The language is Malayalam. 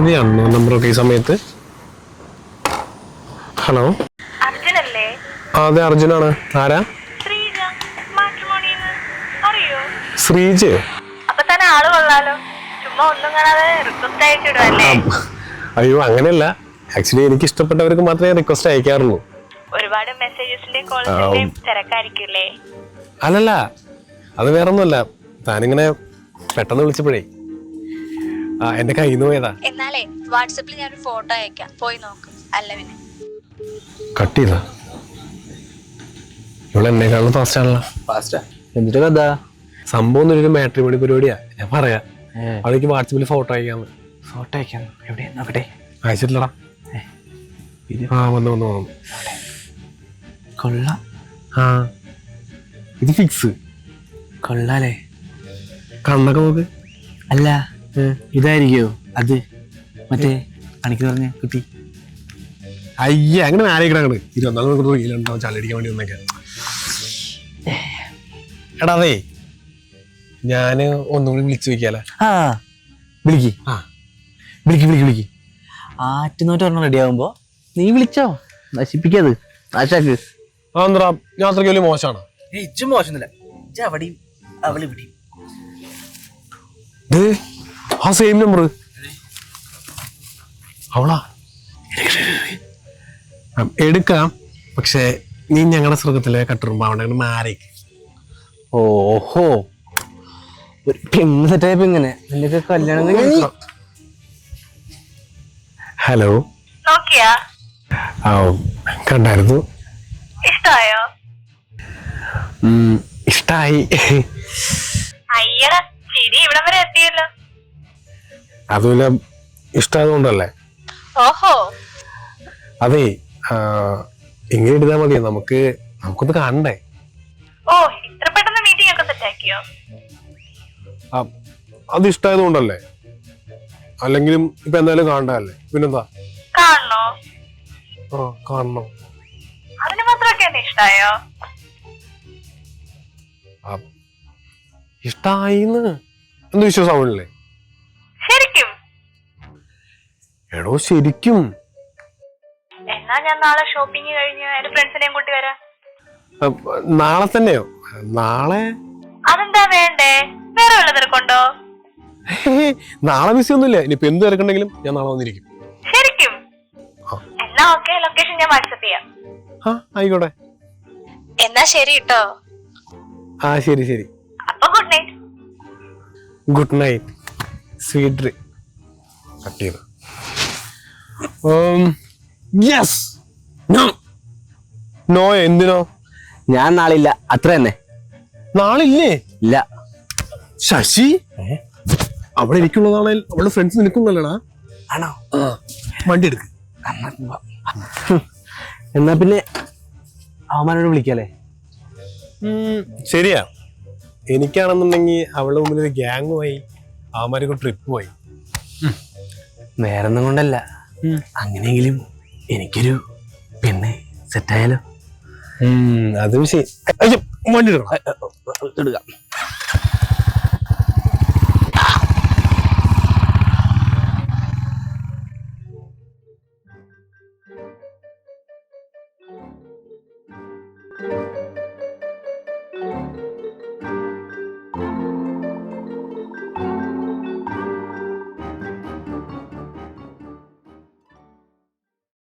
ഇത് അണ്ണോ നമ്പറൊക്കെ ഈ സമയത്ത്. ഹലോ, അർജുനല്ലേ? അതെ അർജുനാണ്. ആരാ? ശ്രീജ, മാട്രിമോണിന്ന്. അറിയോ? ശ്രീജ്? അപ്പൊ തന്നെ ആള് കൊള്ളാലോ. ചുമ്മാ ഒന്നും കാണാതെ റിക്വസ്റ്റ് അയച്ചിടുവല്ലേ? അയ്യോ അങ്ങനെയല്ല, ആക്ച്വലി എനിക്ക് ഇഷ്ടപ്പെട്ടവർക്ക് മാത്രമേ റിക്വസ്റ്റ് അയക്കാറുള്ളൂ. ഒരുപാട് മെസ്സേജസിന്റെയും കോൾസിന്റെയും തിരക്കായിരിക്കില്ലേ? അല്ലല്ല, അത് വേറൊന്നുമല്ല. താനിങ്ങനെ പെട്ടെന്ന് വിളിച്ചപ്പോഴേ എന്റെ കയ്യിൽ നിന്ന് പോയതാ. എന്നാലേ വാട്സാപ്പിൽ ഞാനൊരു ഫോട്ടോ അയക്കാം, പോയി നോക്ക്. അല്ല പിന്നെ കട്ട് ചെയ്താ? ഇവിടെ എന്നെക്കാളും ഫാസ്റ്റ് ആണല്ലോ. ഫാസ്റ്റാ? എന്നിട്ട് കഥ സംഭവം ഒരു മാട്രിമോണി പരിപാടിയാ. ഞാൻ പറയാം, അവൾക്ക് വാട്സാപ്പിൽ ഫോട്ടോ അയക്കാന്ന്. ഫോട്ടോ അയക്കാം, എവിടെ നോക്കട്ടെ. അയച്ചിട്ടില്ലടാ. വന്നു. കൊള്ളാം. ഇത് ഫിക്സ്. കൊള്ളാലേ? കണ്ണൊക്കെ നോക്ക്. അല്ല ഇതായിരിക്കോ അത്? മറ്റേ പണിക്ക് പറഞ്ഞ കുട്ടി? അയ്യ, അങ്ങനെ ആലോചിക്കണ 24 മണിക്കൂർ റീലുണ്ടാവും ചാലടിക്കാൻ വേണ്ടി വന്നേക്കെ. എടാ അതേ, ഞാന് ഒന്നുകൂടി വിളിച്ചു നോക്കിയാലേ? വിളിക്ക്. വിളിക്ക്. ആറ്റുനോട്ട് പറഞ്ഞ റെഡി ആകുമ്പോ നീ വിളിച്ചോ, നശിപ്പിക്കാത്, നാശാക്ക്. എന്താ ഞാൻ അത്രയ്ക്ക് വലിയ മോശമാണ്? ഇച്ചും മോശമൊന്നുമില്ല. അവിടെയും അവള് ഇവിടെയും. ആ സെയിം നമ്പർ അവളാ. എടുക്കാം, പക്ഷെ നീ ഞങ്ങളുടെ സ്വർഗത്തിലെ കട്ടുറുമ്പോ അവിടെ മാറിക്ക്. ഓഹോ, ഒരു പെണ്ണ് സെറ്റായപ്പോ ഇങ്ങനെ നിനക്ക് കല്യാണം? ഹലോ, നോക്കിയാ? കണ്ടായിരുന്നു. ഇഷ്ടായോ? ഇഷ്ടായി. അയ്യടാ, ശരി, ഇവിടം വരെ എത്തിയല്ലോ. അതുപോലെ ഇഷ്ടമായതുകൊണ്ടല്ലേ? ഓഹോ, അതെ, ഇങ്ങനെ എടുത്താൽ മതിയോ? നമുക്കൊന്ന് കാണണ്ടേ? ഓ, ഇത്ര പെട്ടെന്ന് മീറ്റിംഗ് ഒക്കെ സെറ്റാക്കിയോ? അത് ഇഷ്ടമായതുകൊണ്ടല്ലേ? അല്ലെങ്കിലും ഇപ്പൊ എന്തായാലും കാണണ്ടല്ലേ? പിന്നെന്താ? കാണണോ? കാണണം. അതിന് മാത്രമൊക്കെ എന്നെ ഇഷ്ടായോ? ഇഷ്ടായിന്ന് എന്ത് വിശ്വാസമാവണില്ലേ? ശരിക്കും? എടോ ശരിക്കും. എന്നാ ഞാൻ നാളെ ഷോപ്പിംഗ് കഴിഞ്ഞ് എന്റെ ഫ്രണ്ട്സിനെയും കൂട്ടി വരാം. നാളെ തന്നെയോ? നാളെ അതെന്താ വേണ്ടേ? വേറെ വല്ല തിരക്കുണ്ടോ? നാളെ ബിസി ഒന്നുമില്ല. ഇനിയിപ്പോ എന്ത് തിരക്കുണ്ടെങ്കിലും ഞാൻ നാളെ വന്നിരിക്കും. ശരിക്കും? എന്നാ ഓക്കെ, ലൊക്കേഷൻ ഞാൻ വാട്സാപ്പ് ചെയ്യാം. ആയിക്കോട്ടെ. എന്നാ ശരി കേട്ടോ. ശരി. അപ്പൊ good night. Good night, sweet dream. Cut ചെയ്തു. യെസ്. നോ. എന്തിനോ? ഞാൻ നാളില്ല, അത്ര തന്നെ. നാളില്ലേ? ഇല്ല. ശശി, അവിടെ എനിക്കുള്ളതാണേൽ അവളുടെ ഫ്രണ്ട്സ് നിനക്കുള്ളല്ലേടാ? ആണോ? വണ്ടി എടുക്ക്. എന്നാ പിന്നെ അവന്മാരോട് വിളിക്കാലേ? ശരിയാ. എനിക്കാണെന്നുണ്ടെങ്കിൽ അവളുടെ മുമ്പിൽ ഒരു ഗ്യാങ്ങുമായി അവന്മാരൊക്കെ ട്രിപ്പ് പോയി. വേറൊന്നും കൊണ്ടല്ല, അങ്ങനെയെങ്കിലും എനിക്കൊരു പെണ്ണ് സെറ്റായാലോ? അതും ശരി. വണ്ടി എടുക്കണം. എടുക്കാം.